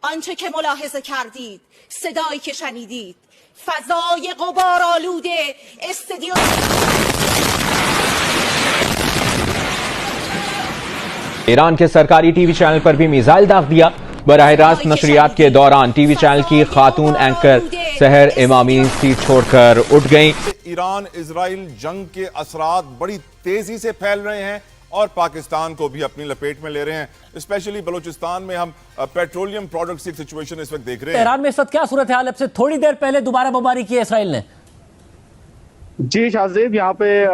آنچه که ملاحظه کردید، صدایی که شنیدید، فضای غبارآلود استادیوم ایران کے سرکاری ٹی وی چینل پر بھی میزائل داغ دیا. براہ راست نشریات کے دوران ٹی وی چینل کی خاتون اینکر سحر امامی سیٹ چھوڑ کر اٹھ گئیں. ایران اسرائیل جنگ کے اثرات بڑی تیزی سے پھیل رہے ہیں اور پاکستان کو بھی اپنی لپیٹ میں لے رہے ہیں. اسپیشلی بلوچستان میں ہم پیٹرولیم پروڈکٹس کی سچویشن اس وقت دیکھ رہے ہیں. ایران میں اس وقت کیا صورتحال ہے؟ اب سے تھوڑی دیر پہلے دوبارہ بمباری کی ہے اسرائیل نے. جی شاہزیب، یہاں پہ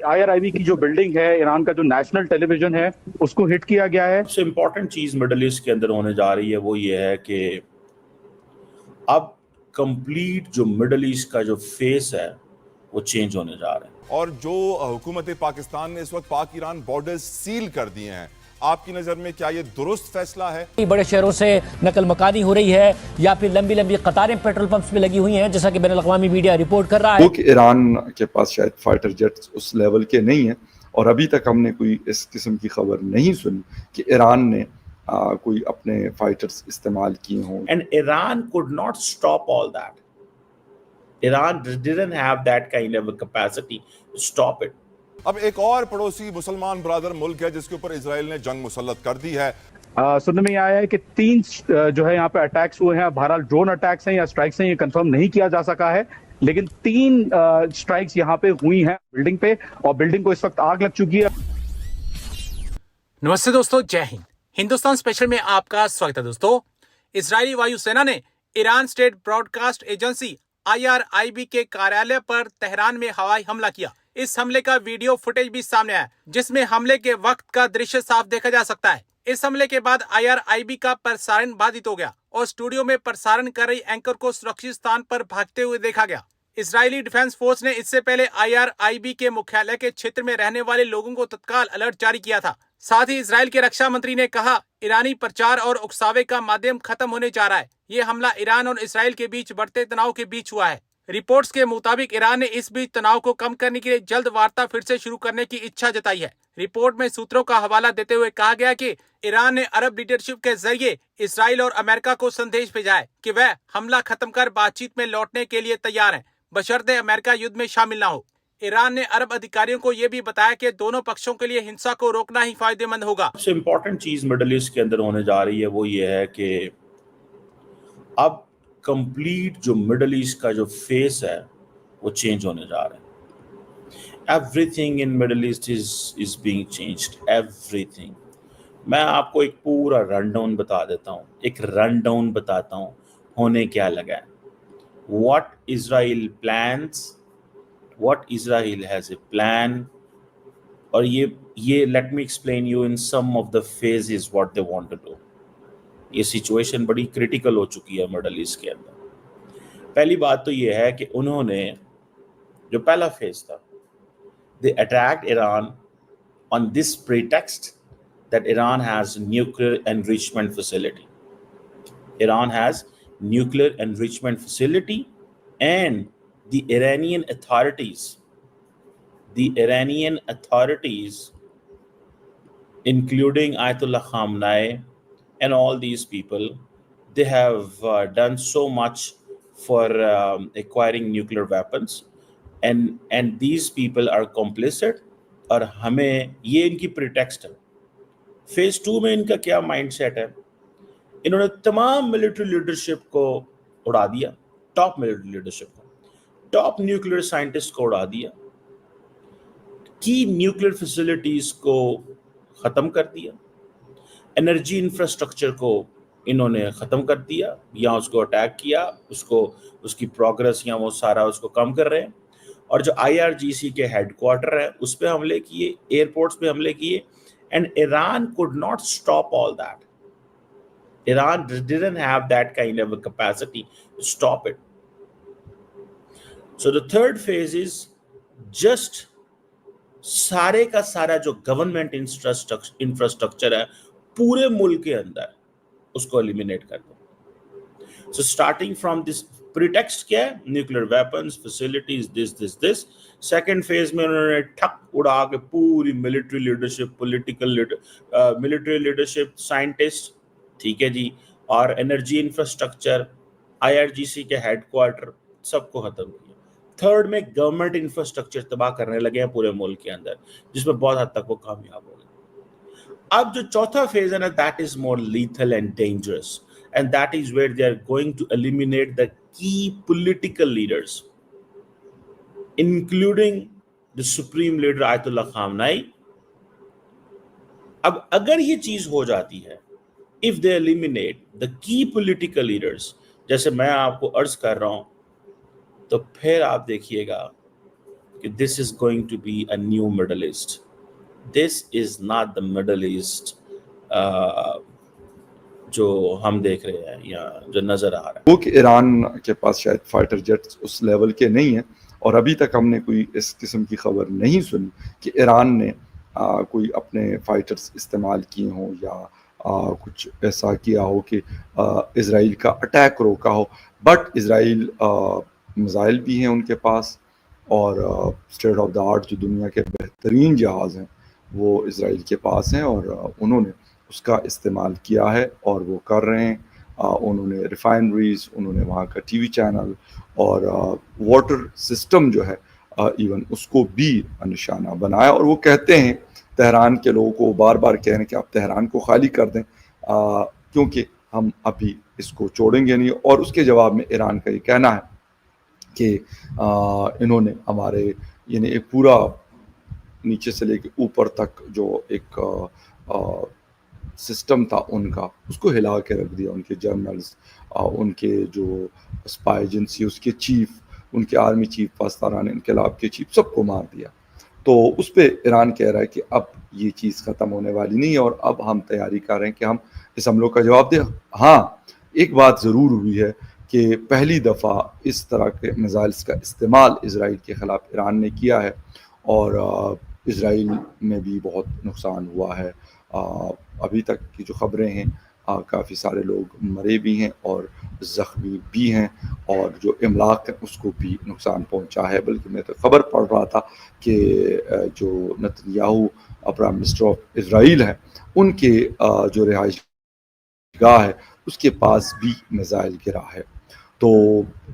IRIB کی جو بلڈنگ ہے، ایران کا جو نیشنل ٹیلی ویژن ہے، اس کو ہٹ کیا گیا ہے. سب سے امپورٹنٹ چیز مڈل ایسٹ کے اندر ہونے جا رہی ہے وہ یہ ہے کہ اب کمپلیٹ جو مڈل ایسٹ کا جو فیس ہے وہ چینج ہونے جا رہا ہے. اور جو حکومت پاکستان نے اس وقت پاک ایران بارڈر سیل کر دیے ہیں، آپ کی نظر میں کیا یہ درست فیصلہ ہے؟ بڑے شہروں سے نقل مکانی ہو رہی ہے یا پھر لمبی لمبی قطاریں پیٹرول پمپس میں لگی ہوئی ہیں، جیسا کہ بین الاقوامی میڈیا رپورٹ کر رہا ہے. کیونکہ ایران کے پاس شاید فائٹر جیٹس اس لیول کے نہیں ہیں، اور ابھی تک ہم نے کوئی اس قسم کی خبر نہیں سنی کہ ایران نے کوئی اپنے فائٹرز استعمال کیے ہوں. And Iran could not stop all that. Iran didn't have that kind of a capacity to stop it. اب ایک اور پڑوسی مسلمان برادر ملک ہے جس کے اوپر اسرائیل نے جنگ مسلط کر دی ہے. سننے میں آیا ہے کہ 3 جو ہے یہاں پہ اٹیکس ہوئے ہیں. بہرحال ڈرون اٹیکس ہیں یا اسٹرائکس ہیں، یہ کنفرم نہیں کیا جا سکا ہے، لیکن 3 اسٹرائکس یہاں پہ ہوئی ہیں بلڈنگ پہ، اور بلڈنگ کو اس وقت آگ لگ چکی ہے. نمستے دوستو، جے ہند. ہندوستان اسپیشل میں آپ کا سواگت ہے. دوستو، اسرائیلی وایو سینا نے Iran state broadcast agency IRIB کے کاریالے پر تہران میں ہوائی حملہ کیا. اس حملے کا ویڈیو فوٹیج بھی سامنے آیا جس میں حملے کے وقت کا دریشیہ صاف دیکھا جا سکتا ہے. اس حملے کے بعد IRIB کا پرسارن بادھت ہو گیا اور اسٹوڈیو میں پرسارن کر رہی اینکر کو سرکشت ستان پر بھاگتے ہوئے دیکھا گیا. اسرائیلی ڈیفنس فورس نے اس سے پہلے IRIB کے مکھیالے کے چھیتر میں رہنے والے لوگوں کو تتکال الرٹ جاری کیا تھا. ساتھ ہی اسرائیل کے رکشا منتری نے کہا ایرانی پرچار اور اکساوے کا مادھیم ختم ہونے جا رہا ہے. یہ حملہ ایران اور اسرائیل کے بیچ بڑھتے تناؤ کے بیچ ہوا ہے. رپورٹس کے مطابق ایران نے اس بیچ تناؤ کو کم کرنے کے لیے جلد وارتا پھر سے شروع کرنے کی اچھا جتائی ہے. رپورٹ میں سوتروں کا حوالہ دیتے ہوئے کہا گیا کہ ایران نے عرب لیڈرشپ کے ذریعے اسرائیل اور امریکہ کو سندیش بھیجا ہے کہ وہ حملہ ختم کر بات چیت میں لوٹنے کے لیے تیار ہیں، بشرطے امریکہ یدھ میں شامل نہ ہو. ایران نے عرب ادھیکاریوں کو یہ بھی بتایا کہ دونوں پکشوں کے لیے ہنسا کو روکنا ہی فائدہ مند ہوگا. سب سے امپورٹنٹ چیز مڈل ایسٹ کے اندر ہونے جا رہی ہے وہ یہ ہے کہ اب کمپلیٹ جو مڈل ایسٹ کا جو فیس ہے وہ چینج ہونے جا رہا ہے. Everything in middle east is being changed, everything. میں آپ کو ایک پورا رن ڈاؤن بتا دیتا ہوں، ایک رن ڈاؤن بتاتا ہوں ہونے کیا لگا ہے. What Israel plans, what Israel has a plan, اور یہ let me explain you in some of the phases what they want to do. یہ سچویشن بڑی کریٹیکل ہو چکی ہے مڈل ایسٹ کے اندر. پہلی بات تو یہ ہے کہ انہوں نے جو پہلا فیز تھا، they attacked Iran on this pretext that Iran has nuclear enrichment facility. Iran has nuclear enrichment facility, and the Iranian authorities, including Ayatollah Khamenei and all these people, they have done so much for acquiring nuclear weapons. And these people are complicit. اور ہمیں یہ ان کی pretext ہے. Phase 2 میں ان کا کیا mind set ہے؟ انہوں نے تمام ملٹری لیڈرشپ کو اڑا دیا، ٹاپ ملٹری لیڈرشپ کو، ٹاپ نیوکلیئر سائنٹسٹ کو اڑا دیا، کی نیوکلیئر فیسلٹیز کو ختم کر دیا، انرجی انفراسٹرکچر کو انہوں نے ختم کر دیا یا اس کو اٹیک کیا، اس کی پروگرس یا وہ سارا اس کو کم کر رہے ہیں. اور جو IRGC کے ہیڈ کوارٹر ہے اس پہ حملے کیے، ایئرپورٹس پہ حملے کیے. And Iran could not stop all that. Iran didn't have that kind of a capacity to stop it. So the third phase is just سارے کا سارا جو گورنمنٹ انفراسٹرکچر ہے پورے ملک کے اندر اس کو ایلیمینیٹ کر دو. So starting from this pretext کیا ہے؟ Nuclear weapons, facilities, this. Second phase میں انہوں نے ٹھک اڑا کے پوری military leadership, political military leadership, scientist, ٹھیک ہے جی، اور انرجی انفراسٹرکچر IRGC کے ہیڈ کوارٹر سب کو ختم کیا. تھرڈ میں گورنمنٹ انفراسٹرکچر تباہ کرنے لگے ہیں پورے ملک کے اندر, جس میں بہت حد تک وہ کامیاب ہو گئے. اب جو چوتھا فیز ہے نا, that is more lethal and dangerous, and that is where they are going to eliminate the key political leaders, including the supreme leader Ayatollah خامنائی. اب اگر یہ چیز ہو جاتی ہے, if they eliminate the key political leaders, جیسے میں آپ کو عرض کر رہا ہوں, تو پھر آپ دیکھیے گا کہ this is going to be a new Middle East. This is not the Middle East جو ہم دیکھ رہے ہیں یا جو نظر آ رہا ہے. وہ کہ ایران کے پاس شاید فائٹر جیٹس اس لیول کے نہیں ہیں, اور ابھی تک ہم نے کوئی اس قسم کی خبر نہیں سنی کہ ایران نے کوئی اپنے فائٹرز استعمال کیے ہوں یا کچھ ایسا کیا ہو کہ اسرائیل کا اٹیک روکا ہو. بٹ اسرائیل میزائل بھی ہیں ان کے پاس, اور اسٹیٹ آف دا آرٹ جو دنیا کے بہترین جہاز ہیں وہ اسرائیل کے پاس ہیں, اور انہوں نے اس کا استعمال کیا ہے اور وہ کر رہے ہیں. انہوں نے ریفائنریز, انہوں نے وہاں کا ٹی وی چینل اور واٹر سسٹم جو ہے ایون اس کو بھی نشانہ بنایا. اور وہ کہتے ہیں تہران کے لوگوں کو بار بار کہہ رہے ہیں کہ آپ تہران کو خالی کر دیں کیونکہ ہم ابھی اس کو چھوڑیں گے نہیں. اور اس کے جواب میں ایران کا یہ کہنا ہے کہ انہوں نے ہمارے یعنی ایک پورا نیچے سے لے کے اوپر تک جو ایک سسٹم تھا ان کا, اس کو ہلا کے رکھ دیا. ان کے جرنلز, ان کے جو اسپائی ایجنسی, اس کے چیف, ان کے آرمی چیف, پاسداران انقلاب کے چیف, سب کو مار دیا. تو اس پہ ایران کہہ رہا ہے کہ اب یہ چیز ختم ہونے والی نہیں ہے اور اب ہم تیاری کر رہے ہیں کہ ہم اس حملوں کا جواب دیں. ہاں ایک بات ضرور ہوئی ہے کہ پہلی دفعہ اس طرح کے میزائلز کا استعمال اسرائیل کے خلاف ایران نے کیا ہے, اور اسرائیل میں بھی بہت نقصان ہوا ہے. ابھی تک کی جو خبریں ہیں کافی سارے لوگ مرے بھی ہیں اور زخمی بھی ہیں, اور جو املاک ہیں اس کو بھی نقصان پہنچا ہے. بلکہ میں تو خبر پڑھ رہا تھا کہ جو Netanyahu prime minister of Israel ہیں, ان کے جو رہائش گاہ ہے اس کے پاس بھی میزائل گرا ہے. تو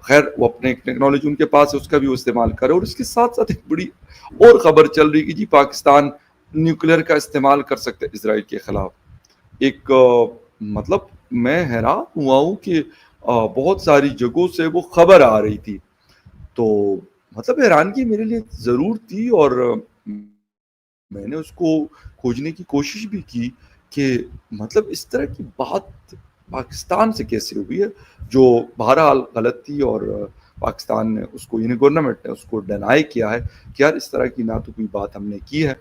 خیر وہ اپنے ٹیکنالوجی ان کے پاس ہے, اس کا بھی وہ استعمال کرے. اور اس کے ساتھ ساتھ ایک بڑی اور خبر چل رہی کہ جی پاکستان نیوکلیر کا استعمال کر سکتے اسرائیل کے خلاف. ایک مطلب میں حیران ہوا ہوں کہ بہت ساری جگہوں سے وہ خبر آ رہی تھی, تو مطلب حیرانگی میرے لیے ضرور تھی, اور میں نے اس کو کھوجنے کی کوشش بھی کی کہ مطلب اس طرح کی بات پاکستان سے کیسے ہوئی ہے, جو بہرحال غلط تھی. اور پاکستان نے اس کو یعنی گورنمنٹ نے اس کو ڈینائی کیا ہے کہ یار اس طرح کی نہ تو کوئی بات ہم نے کی ہے,